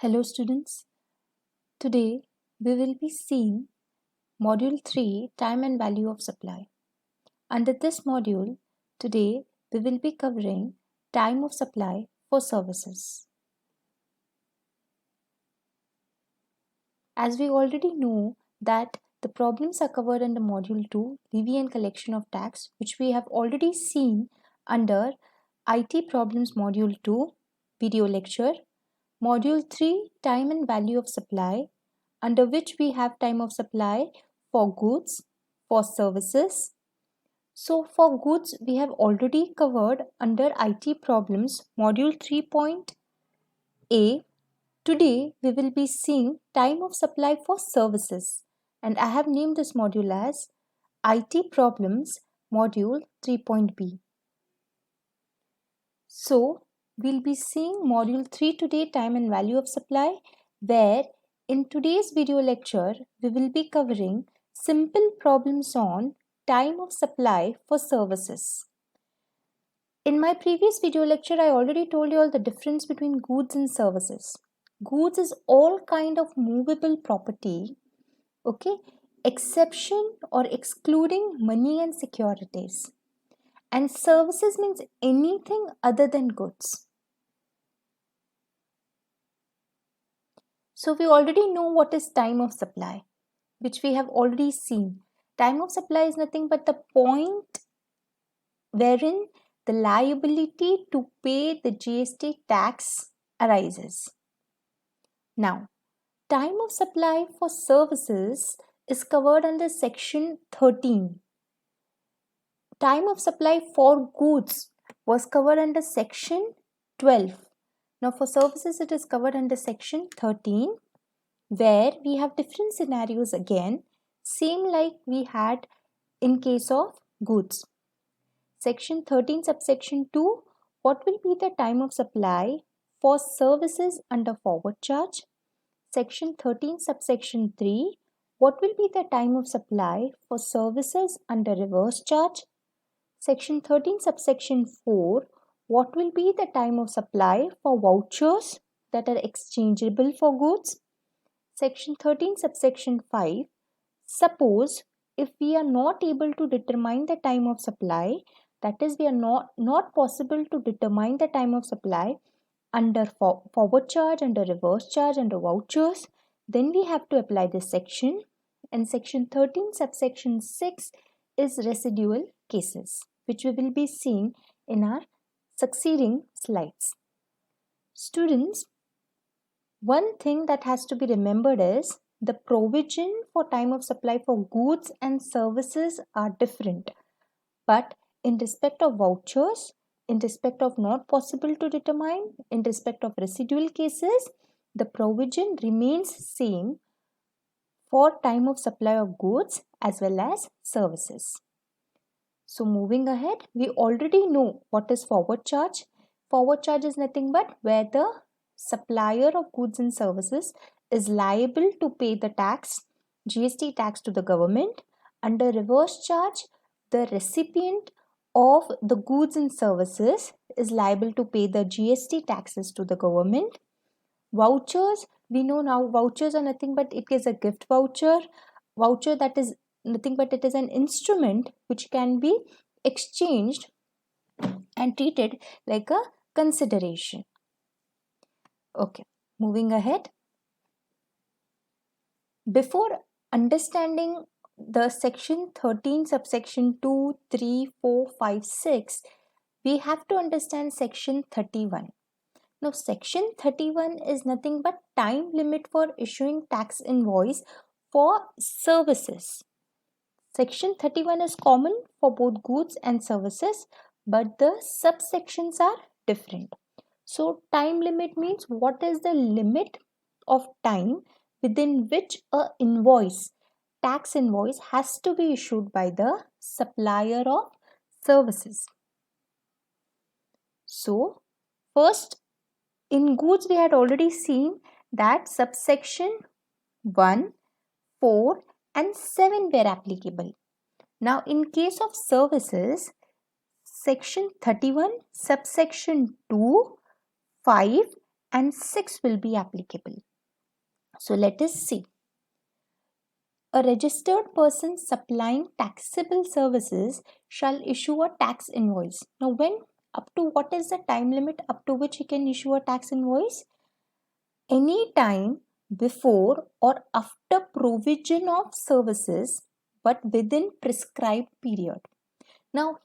Hello students, today we will be seeing Module 3 Time and Value of Supply. Under this module, today we will be covering time of supply for services. As we already know that the problems are covered under Module 2 Levy and Collection of Tax, which we have already seen under IT Problems Module 2 video lecture, Module 3 Time and Value of Supply, under which we have time of supply for goods, for services. So for goods, we have already covered under IT Problems Module 3.A. Today, we will be seeing time of supply for services, and I have named this module as IT Problems Module 3.B. So, we'll be seeing Module 3 today, Time and Value of Supply, where in today's video lecture, we will be covering simple problems on time of supply for services. In my previous video lecture, I already told you all the difference between goods and services. Goods is all kind of movable property, okay, exception or excluding money and securities. And services means anything other than goods. So we already know what is time of supply, which we have already seen. Time of supply is nothing but the point wherein the liability to pay the GST tax arises. Now, time of supply for services is covered under section 13. Time of supply for goods was covered under section 12. Now for services it is covered under section 13, where we have different scenarios again, same like we had in case of goods. Section 13 subsection 2, what will be the time of supply for services under forward charge? Section 13 subsection 3, what will be the time of supply for services under reverse charge? Section 13 subsection 4, what will be the time of supply for vouchers that are exchangeable for goods? Section 13 subsection 5, suppose if we are not able to determine the time of supply, that is we are not possible to determine the time of supply under forward charge, under reverse charge, under vouchers, then we have to apply this section. And section 13 subsection 6 is residual cases, which we will be seeing in our succeeding slides. Students, one thing that has to be remembered is the provision for time of supply for goods and services are different. But in respect of vouchers, in respect of not possible to determine, in respect of residual cases, the provision remains same for time of supply of goods as well as services. So moving ahead, we already know what is forward charge. Forward charge is nothing but where the supplier of goods and services is liable to pay the tax, GST tax to the government. Under reverse charge, the recipient of the goods and services is liable to pay the GST taxes to the government. Vouchers, we know now vouchers are nothing but it is a gift voucher. Voucher, that is nothing but it is an instrument which can be exchanged and treated like a consideration. Okay, moving ahead. Before understanding the section 13 subsection 2, 3, 4, 5, 6, we have to understand section 31. Now section 31 is nothing but time limit for issuing tax invoice for services. Section 31 is common for both goods and services, but the subsections are different. So time limit means what is the limit of time within which a invoice, tax invoice, has to be issued by the supplier of services. So first, in goods we had already seen that subsection 1, 4 and 7 were applicable. Now in case of services, section 31 subsection 2, 5 and 6 will be applicable. So let us see. A registered person supplying taxable services shall issue a tax invoice. Now, up to what is the time limit up to which he can issue a tax invoice? Any time before or after provision of services, but within prescribed period. Now,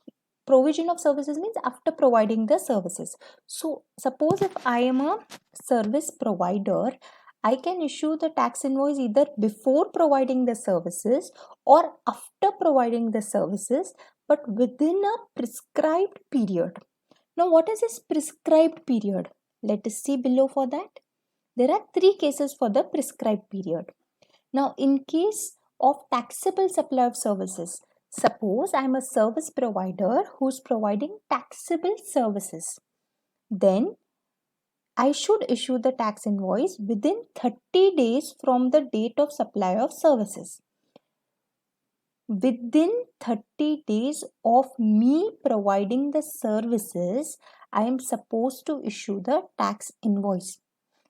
provision of services means after providing the services. So, suppose if I am a service provider, I can issue the tax invoice either before providing the services or after providing the services, but within a prescribed period. Now, what is this prescribed period? Let us see below for that. There are 3 cases for the prescribed period. Now, in case of taxable supply of services, suppose I am a service provider who's providing taxable services, then I should issue the tax invoice within 30 days from the date of supply of services. Within 30 days of me providing the services, I am supposed to issue the tax invoice.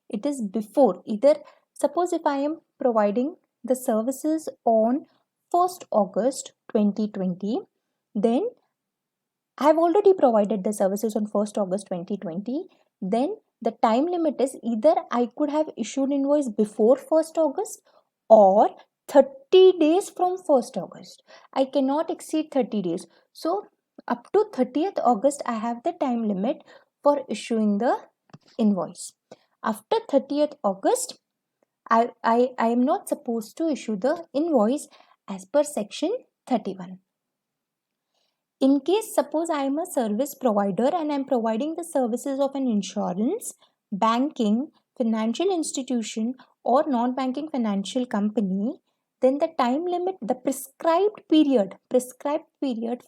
It is before, either suppose if I am providing the services on 1st August 2020, then I have already provided the services on 1st August 2020, then the time limit is either I could have issued invoice before 1st August or 30 days from 1st August. I cannot exceed 30 days. So up to 30th August, I have the time limit for issuing the invoice. After 30th August, I am not supposed to issue the invoice as per section 31. In case, suppose I am a service provider and I am providing the services of an insurance, banking, financial institution or non-banking financial company, then the time limit, the prescribed period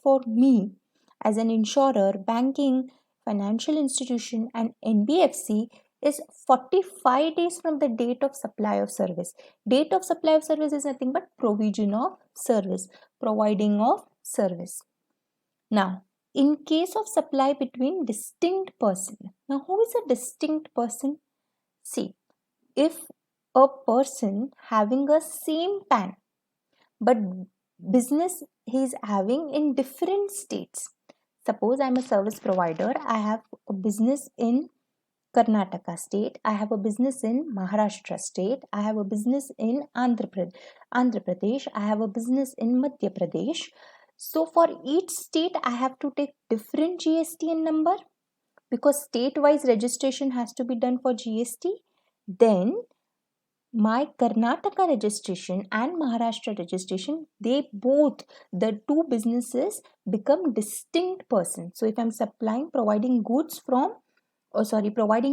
for me as an insurer, banking, financial institution and NBFC is 45 days from the date of supply of service. Date of supply of service is nothing but provision of service, providing of service. Now, in case of supply between distinct person. Now, who is a distinct person? See, if a person having a same PAN, but business he is having in different states. Suppose I am a service provider. I have a business in Karnataka state. I have a business in Maharashtra state. I have a business in Andhra Pradesh. I have a business in Madhya Pradesh. So for each state, I have to take different GSTN number because state-wise registration has to be done for GST. Then my Karnataka registration and Maharashtra registration, they both, the two businesses become distinct persons. So if I'm providing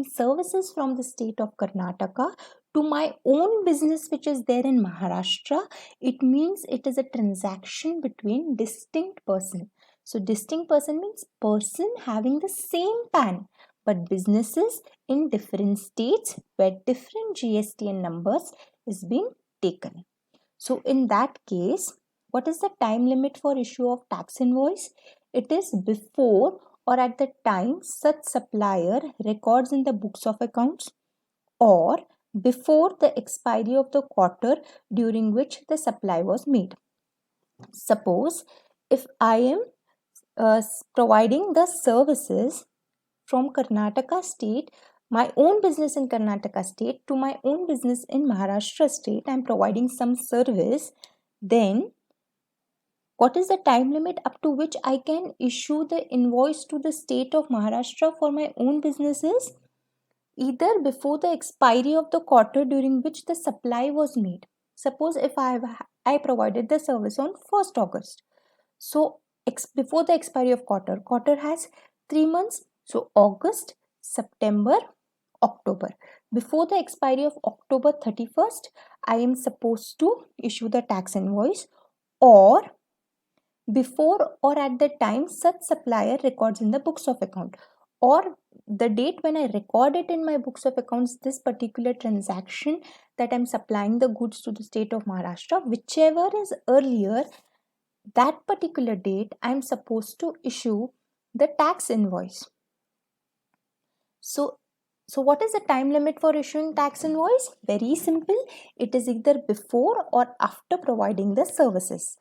services from the state of Karnataka to my own business which is there in Maharashtra, it means it is a transaction between distinct person. So distinct person means person having the same PAN but businesses in different states where different GSTN numbers is being taken. So in that case, what is the time limit for issue of tax invoice? It is before or at the time such supplier records in the books of accounts or before the expiry of the quarter during which the supply was made. Suppose if I am providing the services from Karnataka state, my own business in Karnataka state to my own business in Maharashtra state, I am providing some service, then what is the time limit up to which I can issue the invoice to the state of Maharashtra for my own businesses? Either before the expiry of the quarter during which the supply was made. Suppose if I provided the service on 1st August. So before the expiry of quarter has 3 months. So August, September, October. Before the expiry of October 31st, I am supposed to issue the tax invoice, or before or at the time such supplier records in the books of account, or the date when I record it in my books of accounts, this particular transaction that I'm supplying the goods to the state of Maharashtra, whichever is earlier, that particular date I'm supposed to issue the tax invoice. So So what is the time limit for issuing tax invoice? Very simple. It is either before or after providing the services.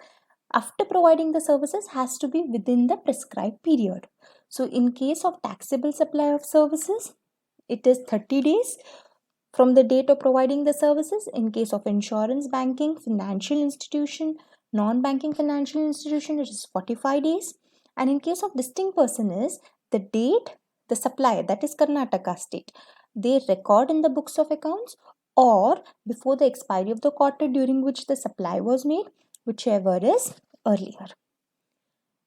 After providing the services has to be within the prescribed period. So in case of taxable supply of services, it is 30 days from the date of providing the services. In case of insurance, banking, financial institution, non-banking financial institution, it is 45 days. And in case of distinct person is the date the supplier, that is Karnataka state, they record in the books of accounts or before the expiry of the quarter during which the supply was made, whichever is earlier.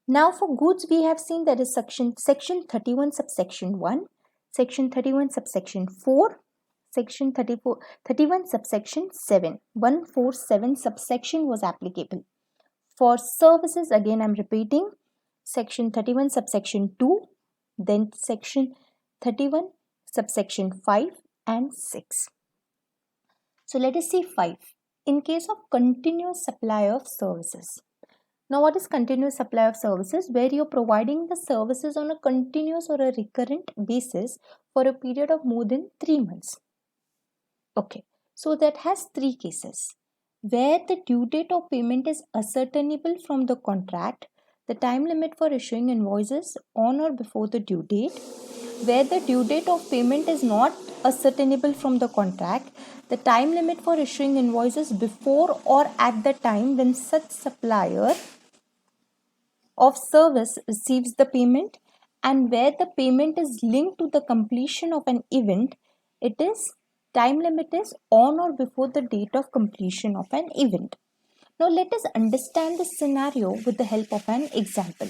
Now for goods we have seen there is section 31 subsection 1, section 31 subsection 4, section 31 subsection 7. 147 subsection was applicable. For services, again I'm repeating, section 31 subsection 2, then section 31 subsection 5 and 6. So let us see 5. In case of continuous supply of services. Now what is continuous supply of services? Where you're providing the services on a continuous or a recurrent basis for a period of more than 3 months. Okay, so that has 3 cases. Where the due date of payment is ascertainable from the contract, the time limit for issuing invoices on or before the due date. Where the due date of payment is not ascertainable from the contract, the time limit for issuing invoices before or at the time when such supplier of service receives the payment. And where the payment is linked to the completion of an event, it is time limit is on or before the date of completion of an event. Now let us understand the scenario with the help of an example.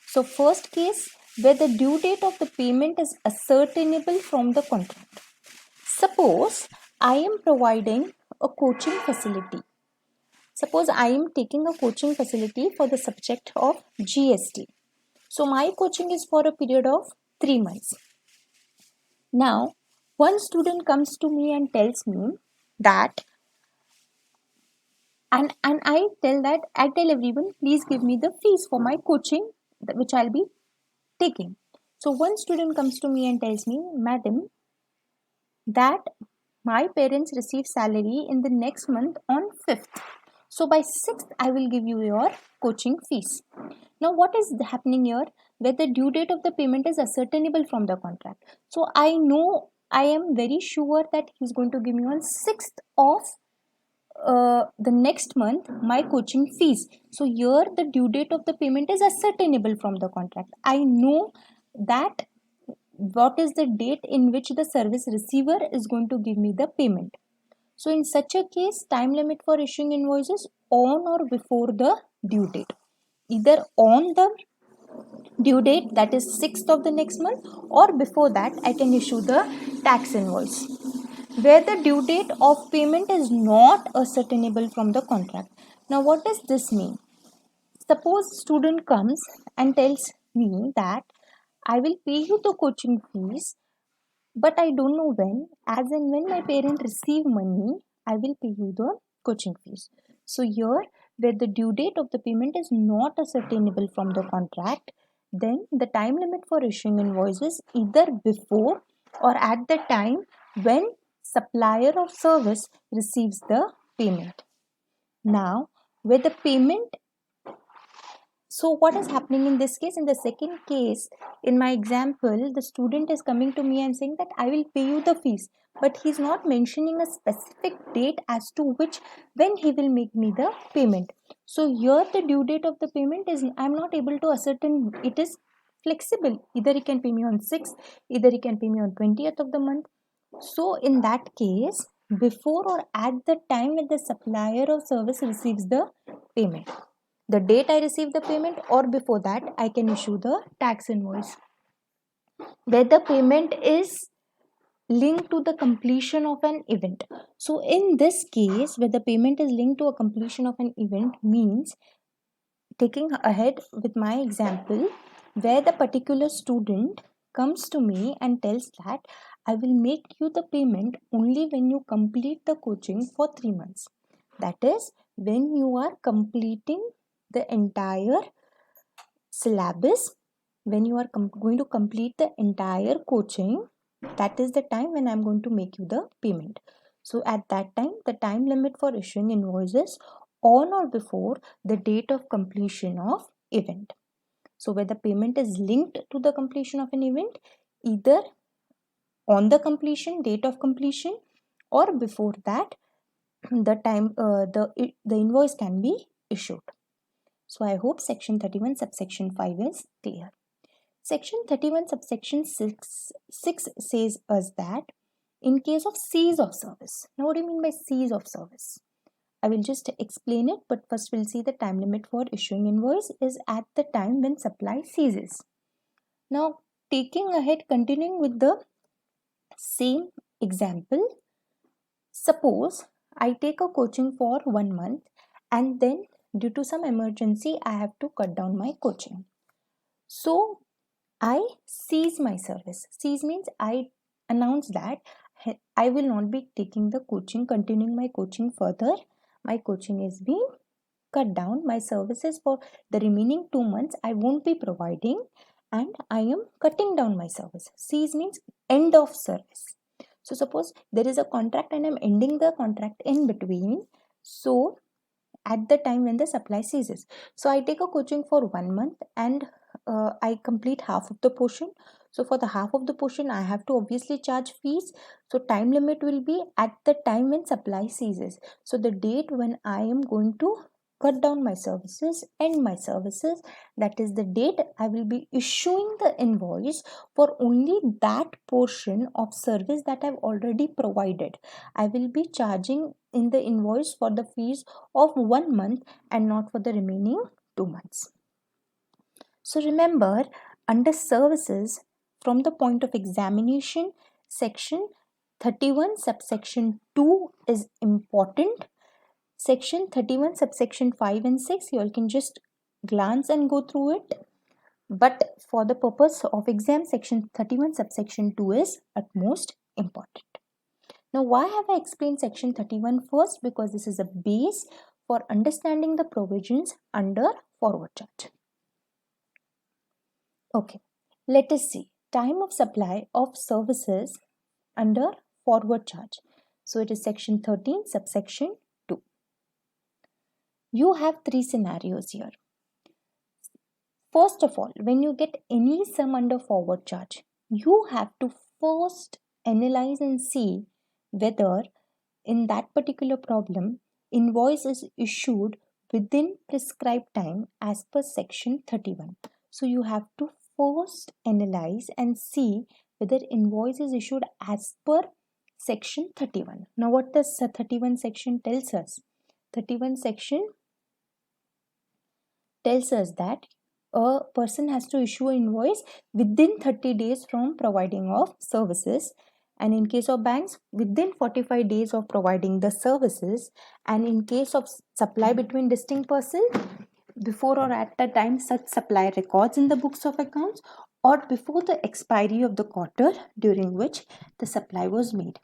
So first case, where the due date of the payment is ascertainable from the contract. Suppose I am providing a coaching facility. Suppose I am taking a coaching facility for the subject of GST. So my coaching is for a period of 3 months. Now, one student comes to me and tells me that, and I tell everyone, please give me the fees for my coaching which I'll be taking. So one student comes to me and tells me, madam, that my parents receive salary in the next month on 5th. So by 6th, I will give you your coaching fees. Now what is happening here? Where the due date of the payment is ascertainable from the contract. So I know, I am very sure that he's going to give me on 6th of the next month my coaching fees. So here the due date of the payment is ascertainable from the contract. I know that what is the date in which the service receiver is going to give me the payment. So in such a case, time limit for issuing invoices on or before the due date. Either on the due date, that is 6th of the next month, or before that I can issue the tax invoice. Where the due date of payment is not ascertainable from the contract. Now what does this mean? Suppose student comes and tells me that I will pay you the coaching fees, but I don't know when. As and when my parent receive money, I will pay you the coaching fees. So here, where the due date of the payment is not ascertainable from the contract, then the time limit for issuing invoices either before or at the time when supplier of service receives the payment. Now, where the payment, so what is happening in this case? In the second case, in my example, the student is coming to me and saying that I will pay you the fees, but he's not mentioning a specific date as to which when he will make me the payment. So here the due date of the payment is, I'm not able to ascertain, it is flexible. Either he can pay me on 6th, either he can pay me on 20th of the month. So in that case, before or at the time when the supplier of service receives the payment, the date I receive the payment or before that, I can issue the tax invoice. Where the payment is linked to the completion of an event. So in this case, where the payment is linked to a completion of an event means, taking ahead with my example, where the particular student comes to me and tells that I will make you the payment only when you complete the coaching for 3 months. That is, when you are completing the entire syllabus, when you are going to complete the entire coaching that is the time when I'm going to make you the payment. So at that time, the time limit for issuing invoices on or before the date of completion of event. So where the payment is linked to the completion of an event, either on the completion, date of completion, or before that, the time the invoice can be issued. So I hope section 31 subsection 5 is clear. Section 31 subsection 6 says us that in case of cease of service. Now what do you mean by cease of service? I will just explain it, but first we'll see the time limit for issuing invoice is at the time when supply ceases. Now taking ahead, continuing with the same example, suppose I take a coaching for 1 month and then due to some emergency I have to cut down my coaching. So I cease my service. Cease means I announce that I will not be taking the coaching, continuing my coaching further. My coaching is being cut down. My services for the remaining 2 months I won't be providing and I am cutting down my service. Cease means end of service. So suppose there is a contract and I'm ending the contract in between. So at the time when the supply ceases. So I take a coaching for 1 month and I complete half of the portion. So for the half of the portion, I have to obviously charge fees. So time limit will be at the time when supply ceases. So the date when I am going to cut down my services, end my services, that is the date I will be issuing the invoice for only that portion of service that I've already provided. I will be charging in the invoice for the fees of 1 month and not for the remaining 2 months. So remember, under services, from the point of examination, section 31 subsection 2 is important. Section 31 subsection 5 and 6 you all can just glance and go through it, but for the purpose of exam, section 31 subsection 2 is at most important. Now why have I explained section 31 first? Because this is a base for understanding the provisions under forward charge. Okay, let us see time of supply of services under forward charge. So it is section 13 subsection 2. You have 3 scenarios here. First of all, when you get any sum under forward charge, you have to first analyze and see whether in that particular problem invoice is issued within prescribed time as per section 31. So you have to first analyze and see whether invoice is issued as per section 31. Now what does 31 section tells us? 31 section tells us that a person has to issue an invoice within 30 days from providing of services, and in case of banks within 45 days of providing the services, and in case of supply between distinct persons, before or at the time such supply records in the books of accounts, or before the expiry of the quarter during which the supply was made.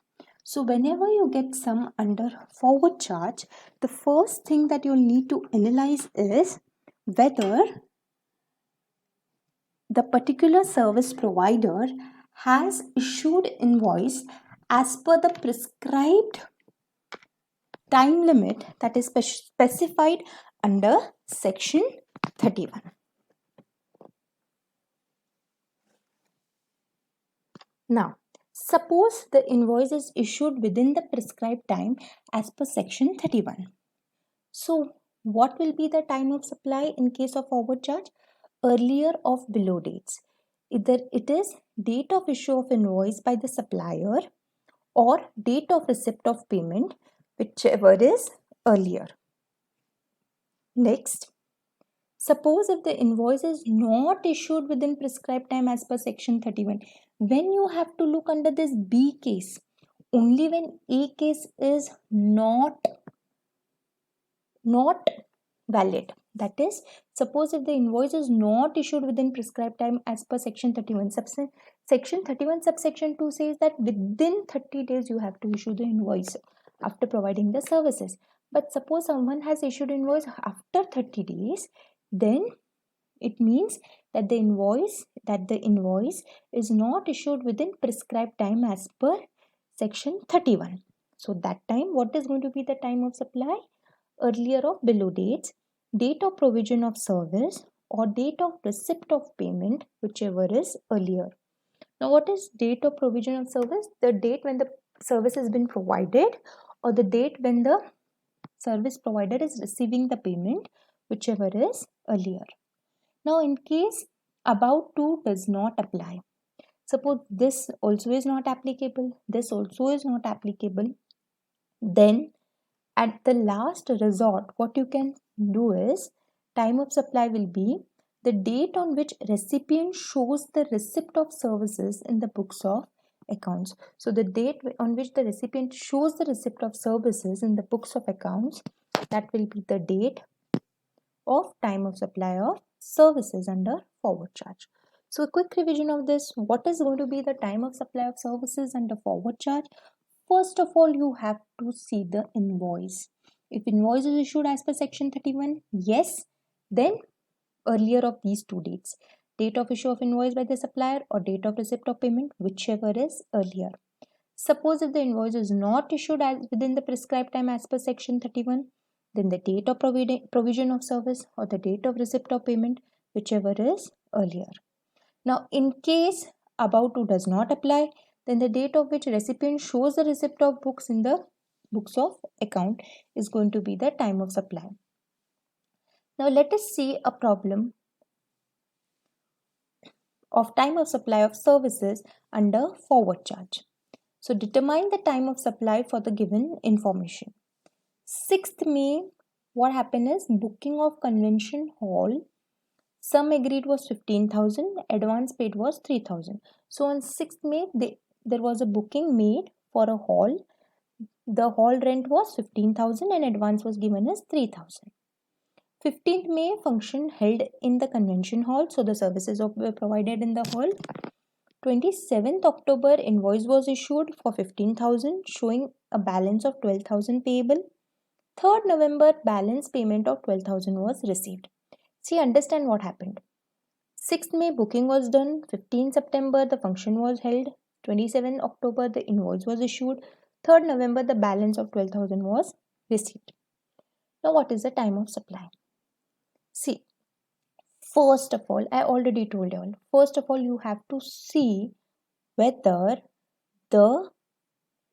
So whenever you get sum under forward charge, the first thing that you'll need to analyze is whether the particular service provider has issued invoice as per the prescribed time limit that is specified under section 31. Now, suppose the invoice is issued within the prescribed time as per section 31. So, what will be the time of supply in case of forward charge? Earlier of below dates. Either it is date of issue of invoice by the supplier or date of receipt of payment, whichever is earlier. Next, suppose if the invoice is not issued within prescribed time as per section 31, when you have to look under this B case, only when A case is not valid. That is, suppose if the invoice is not issued within prescribed time as per section 31, section 31 subsection 2 says that within 30 days you have to issue the invoice after providing the services. But suppose someone has issued invoice after 30 days, then It means that the invoice is not issued within prescribed time as per section 31. So that time, what is going to be the time of supply? Earlier of below dates, date of provision of service or date of receipt of payment, whichever is earlier. Now, what is date of provision of service? The date when the service has been provided, or the date when the service provider is receiving the payment, whichever is earlier. Now, in case about to does not apply, suppose this also is not applicable, this also is not applicable, then at the last resort, what you can do is time of supply will be the date on which recipient shows the receipt of services in the books of accounts. So the date on which the recipient shows the receipt of services in the books of accounts, that will be the date of time of supply of services under forward charge. So a quick revision of this, what is going to be the time of supply of services under forward charge? First of all, you have to see the invoice. If invoice is issued as per section 31, yes, then earlier of these two dates. Date of issue of invoice by the supplier or date of receipt of payment, whichever is earlier. Suppose if the invoice is not issued as within the prescribed time as per section 31, then the date of provision of service or the date of receipt of payment, whichever is earlier. Now, in case about to does not apply, then the date of which recipient shows the receipt of books in the books of account is going to be the time of supply. Now, let us see a problem of time of supply of services under forward charge. So, determine the time of supply for the given information. 6th May, what happened is booking of convention hall. Sum agreed was 15,000, advance paid was 3,000. So on 6th May, there was a booking made for a hall. The hall rent was 15,000 and advance was given as 3,000. 15th May, function held in the convention hall. So the services were provided in the hall. 27th October, invoice was issued for 15,000, showing a balance of 12,000 payable. 3rd November, balance payment of 12,000 was received. See, understand what happened. 6th May, booking was done. 15 September, the function was held. 27 October, the invoice was issued. 3rd November, the balance of 12,000 was received. Now, what is the time of supply? See, first of all, I already told you all. First of all, you have to see whether the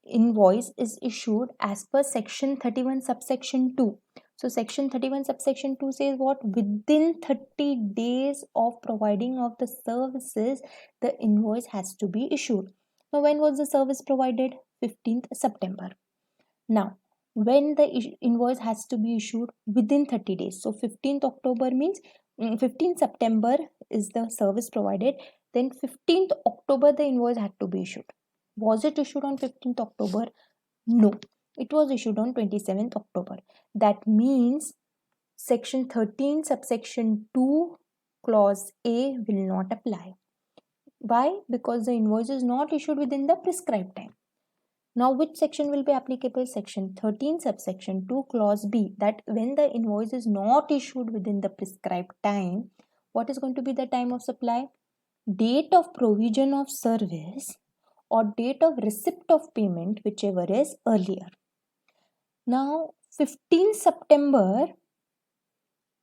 invoice is issued as per section 31 subsection 2. So section 31 subsection 2 says what? Within 30 days of providing of the services, the invoice has to be issued. Now, when was the service provided? 15th September. Now, when the invoice has to be issued? Within 30 days. So 15th October means 15th September is the service provided. Then 15th October, the invoice had to be issued. Was it issued on 15th October? No. It was issued on 27th October. That means section 13 subsection 2 clause A will not apply. Why? Because the invoice is not issued within the prescribed time. Now, which section will be applicable? Section 13 subsection 2 clause B, that when the invoice is not issued within the prescribed time, what is going to be the time of supply? Date of provision of service or date of receipt of payment, whichever is earlier. Now, 15 September,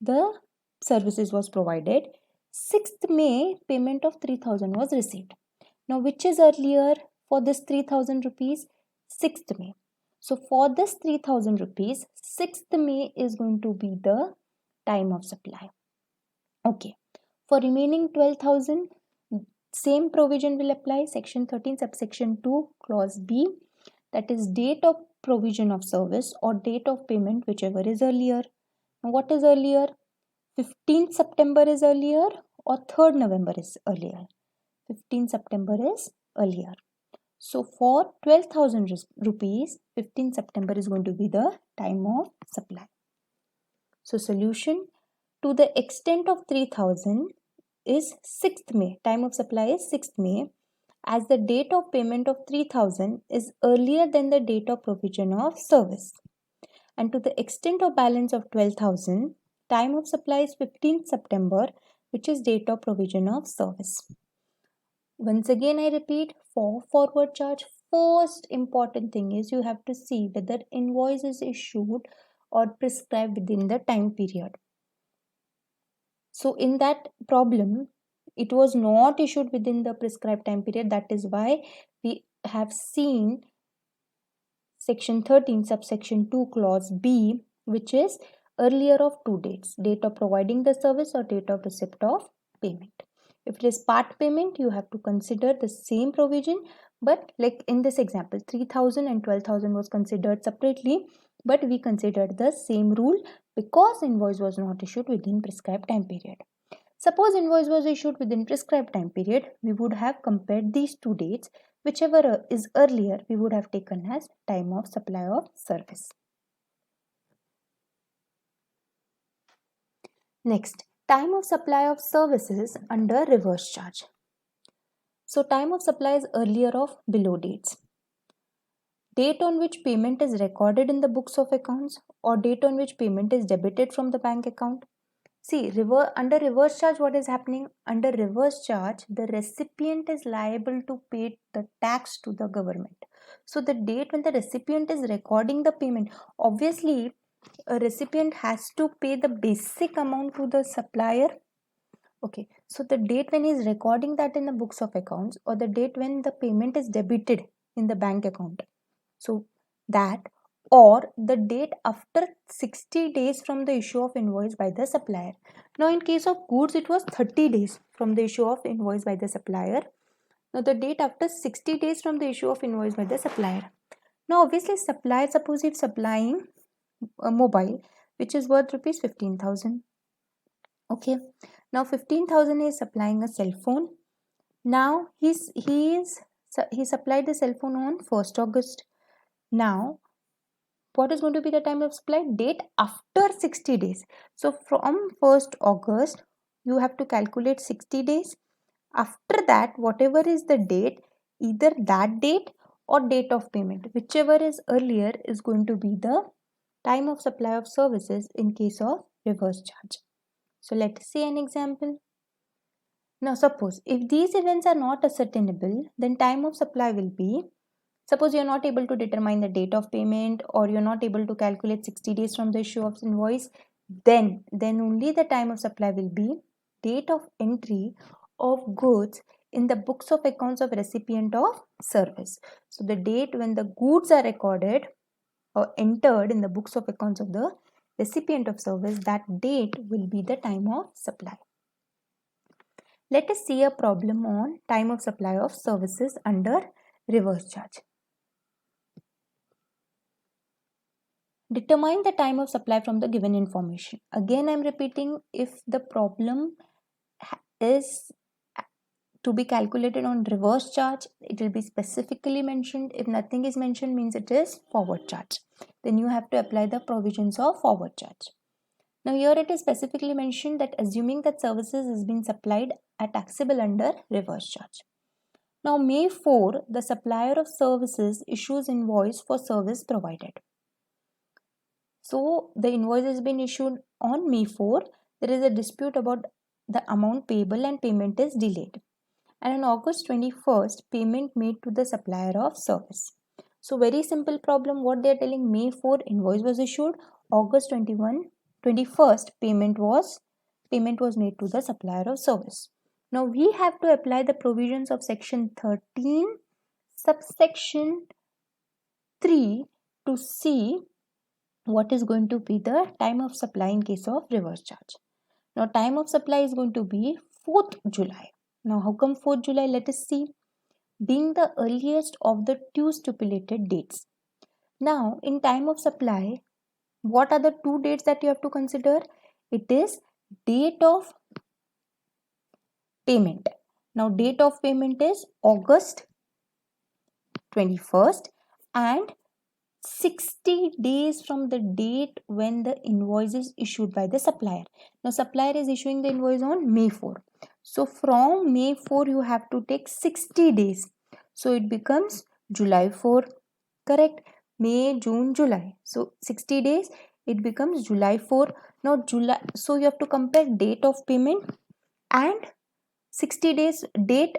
the services was provided. 6th May, payment of 3,000 was received. Now, which is earlier for this 3,000 rupees? 6th May. So, for this 3,000 rupees, 6th May is going to be the time of supply. Okay. For remaining 12,000, same provision will apply. Section 13 subsection 2 clause B, that is date of provision of service or date of payment, whichever is earlier. Now, what is earlier? 15th September is earlier or 3rd November is earlier? 15th September is earlier. So for 12,000 rupees, 15th September is going to be the time of supply. So solution, to the extent of 3,000 is 6th May. Time of supply is 6th May, as the date of payment of 3,000 is earlier than the date of provision of service. And to the extent of balance of 12,000, time of supply is 15th September, which is date of provision of service. Once again, I repeat, for forward charge, first important thing is you have to see whether invoice is issued or prescribed within the time period. So in that problem, it was not issued within the prescribed time period. That is why we have seen section 13 subsection 2 clause B, which is earlier of two dates, date of providing the service or date of receipt of payment. If it is part payment, you have to consider the same provision, but like in this example 3,000 and 12,000 was considered separately, but we considered the same rule because invoice was not issued within prescribed time period. Suppose invoice was issued within prescribed time period, we would have compared these two dates. Whichever is earlier, we would have taken as time of supply of service. Next, time of supply of services under reverse charge. So time of supply is earlier of below dates. Date on which payment is recorded in the books of accounts or date on which payment is debited from the bank account. See, under reverse charge, what is happening? Under reverse charge, the recipient is liable to pay the tax to the government. So the date when the recipient is recording the payment, obviously a recipient has to pay the basic amount to the supplier. Okay, so the date when he is recording that in the books of accounts or the date when the payment is debited in the bank account. So that or the date after 60 days from the issue of invoice by the supplier. Now in case of goods, it was 30 days from the issue of invoice by the supplier. Now the date after 60 days from the issue of invoice by the supplier. Now obviously supplier, suppose if supplying a mobile which is worth rupees 15,000. Okay, now 15,000 is supplying a cell phone. Now he supplied the cell phone on 1st August. Now what is going to be the time of supply? Date after 60 days. So from 1st August, you have to calculate 60 days. After that, whatever is the date, either that date or date of payment, whichever is earlier is going to be the time of supply of services in case of reverse charge. So let us see an example. Now suppose if these events are not ascertainable, then time of supply will be, suppose you're not able to determine the date of payment or you're not able to calculate 60 days from the issue of invoice, then only the time of supply will be date of entry of goods in the books of accounts of recipient of service. So the date when the goods are recorded or entered in the books of accounts of the recipient of service, that date will be the time of supply. Let us see a problem on time of supply of services under reverse charge. Determine the time of supply from the given information. Again, I am repeating, if the problem is to be calculated on reverse charge, it will be specifically mentioned. If nothing is mentioned, means it is forward charge. Then you have to apply the provisions of forward charge. Now here it is specifically mentioned that assuming that services has been supplied are taxable under reverse charge. Now May 4, the supplier of services issues invoice for service provided. So the invoice has been issued on May 4. There is a dispute about the amount payable and payment is delayed. And on August 21st, payment made to the supplier of service. So very simple problem. What they are telling, May 4 invoice was issued, August 21st payment was made to the supplier of service. Now we have to apply the provisions of section 13 subsection 3 to see what is going to be the time of supply in case of reverse charge. Now time of supply is going to be 4th July. Now how come 4th July? Let us see. Being the earliest of the two stipulated dates. Now in time of supply, what are the two dates that you have to consider? It is date of payment. Now date of payment is August 21st and 60 days from the date when the invoice is issued by the supplier. Now supplier is issuing the invoice on May 4. So from May 4 you have to take 60 days. So it becomes July 4. Correct? May, June, July. So 60 days, it becomes July 4. Now July, so you have to compare date of payment and 60 days date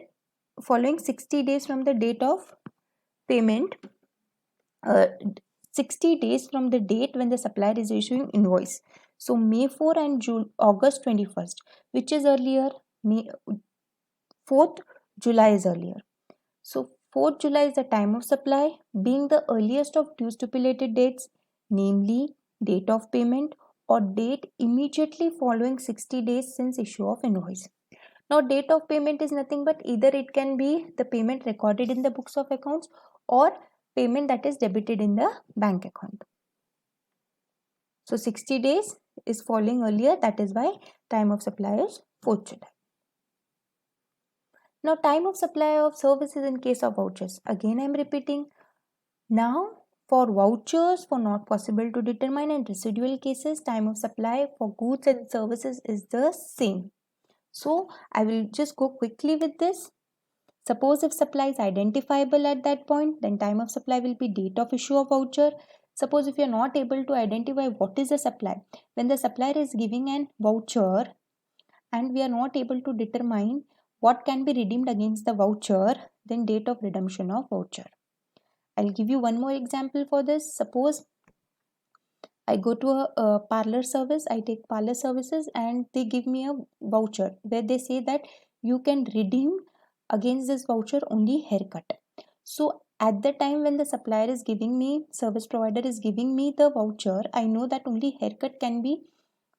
following 60 days from the date of payment, uh, 60 days from the date when the supplier is issuing invoice. So May 4 and August 21st, which is earlier? May 4th July is earlier. So 4th July is the time of supply, being the earliest of two stipulated dates, namely date of payment or date immediately following 60 days since issue of invoice. Now date of payment is nothing but either it can be the payment recorded in the books of accounts or payment that is debited in the bank account. So 60 days is falling earlier, that is why time of supply is 4th July. Now time of supply of services in case of vouchers. Again I am repeating. Now for vouchers for not possible to determine and residual cases, time of supply for goods and services is the same. So I will just go quickly with this. Suppose if supply is identifiable at that point, then time of supply will be date of issue of voucher. Suppose if you are not able to identify what is the supply, when the supplier is giving an voucher and we are not able to determine what can be redeemed against the voucher, then date of redemption of voucher. I'll give you one more example for this. Suppose I go to a parlor service, I take parlor services and they give me a voucher where they say that you can redeem against this voucher only haircut. So at the time when the supplier is giving me, service provider is giving me the voucher, I know that only haircut can be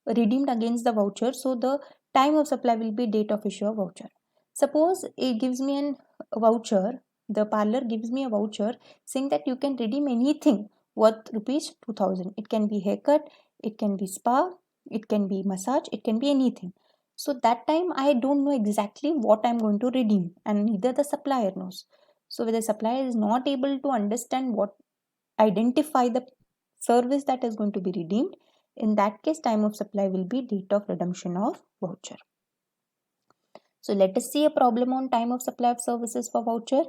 redeemed against the voucher. So the time of supply will be date of issue of voucher. Suppose it gives me an voucher, the parlor gives me a voucher saying that you can redeem anything worth rupees 2000. It can be haircut, it can be spa, it can be massage, it can be anything. So that time I don't know exactly what I'm going to redeem and neither the supplier knows. So when the supplier is not able to understand what, identify the service that is going to be redeemed, in that case time of supply will be date of redemption of voucher. So let us see a problem on time of supply of services for voucher.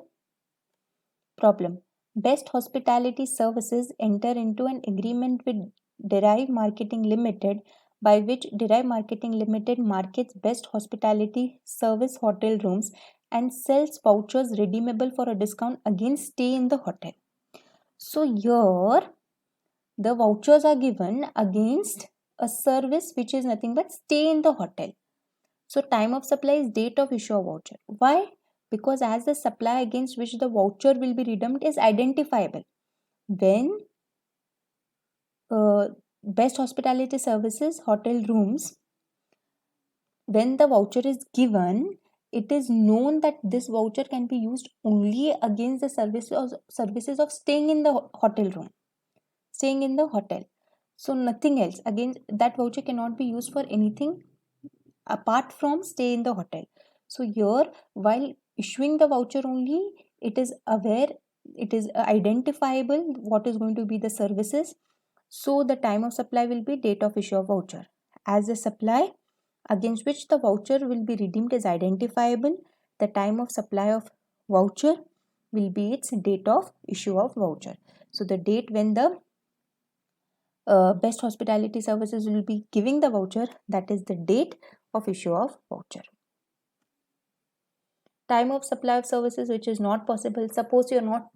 Problem: Best Hospitality Services enter into an agreement with Derive Marketing Limited, by which Derive Marketing Limited markets Best Hospitality Service hotel rooms and sells vouchers redeemable for a discount against stay in the hotel. So here the vouchers are given against a service which is nothing but stay in the hotel. So time of supply is date of issue of voucher. Why? Because as the supply against which the voucher will be redeemed is identifiable. When Best Hospitality Services hotel rooms, when the voucher is given, it is known that this voucher can be used only against the services of staying in the hotel room, staying in the hotel. So nothing else. Again, that voucher cannot be used for anything apart from stay in the hotel. So here, while issuing the voucher only, it is aware, it is identifiable what is going to be the services. So the time of supply will be date of issue of voucher. As the supply against which the voucher will be redeemed is identifiable, the time of supply of voucher will be its date of issue of voucher. So the date when the Best Hospitality Services will be giving the voucher, that is the date of issue of voucher. Time of supply of services which is not possible. Suppose you are not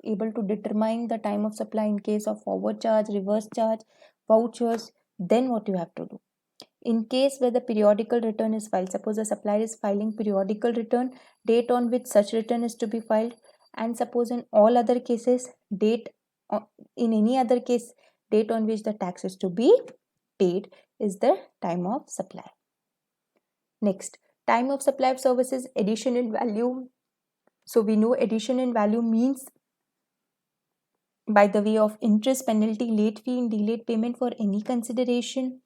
able to determine the time of supply in case of forward charge, reverse charge, vouchers, then what you have to do? In case where the periodical return is filed, suppose the supplier is filing periodical return, date on which such return is to be filed, and suppose in all other cases, in any other case, date on which the tax is to be paid is the time of supply. Next, time of supply of services, addition in value. So we know addition in value means by the way of interest, penalty, late fee, and delayed payment for any consideration.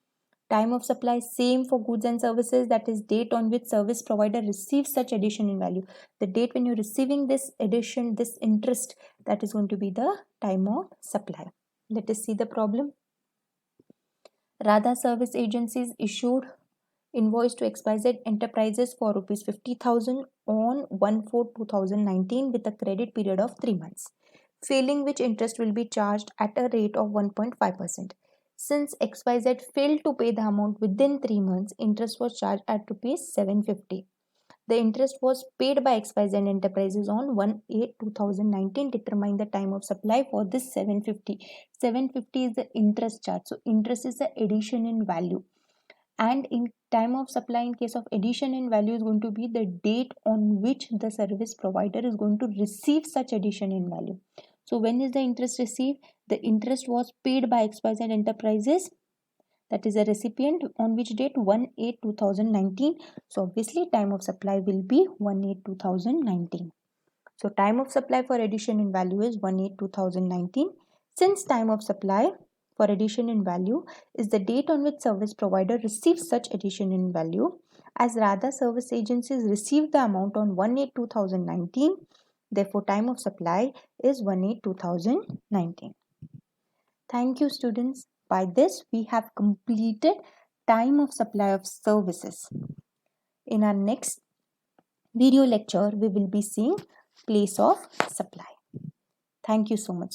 Time of supply same for goods and services, that is date on which service provider receives such addition in value. The date when you're receiving this addition, this interest, that is going to be the time of supply. Let us see the problem. Radha Service Agencies issued invoice to XYZ Enterprises for rupees 50,000 on 1/4/2019 with a credit period of 3 months, failing which interest will be charged at a rate of 1.5%. Since XYZ failed to pay the amount within 3 months, interest was charged at rupees 750. The interest was paid by XYZ Enterprises on 1/8/2019. Determine the time of supply for this 750. 750 is the interest charge. So interest is the addition in value. And in time of supply, in case of addition in value, is going to be the date on which the service provider is going to receive such addition in value. So when is the interest received? The interest was paid by XYZ Enterprises, that is a recipient, on which date? 1/8/2019. So obviously time of supply will be 1/8/2019. So time of supply for addition in value is 1/8/2019. Since time of supply for addition in value is the date on which service provider receives such addition in value, as Radha Service Agencies received the amount on 1/8/2019, therefore time of supply is 1/8/2019. Thank you, students. By this, we have completed time of supply of services. In our next video lecture, we will be seeing place of supply. Thank you so much.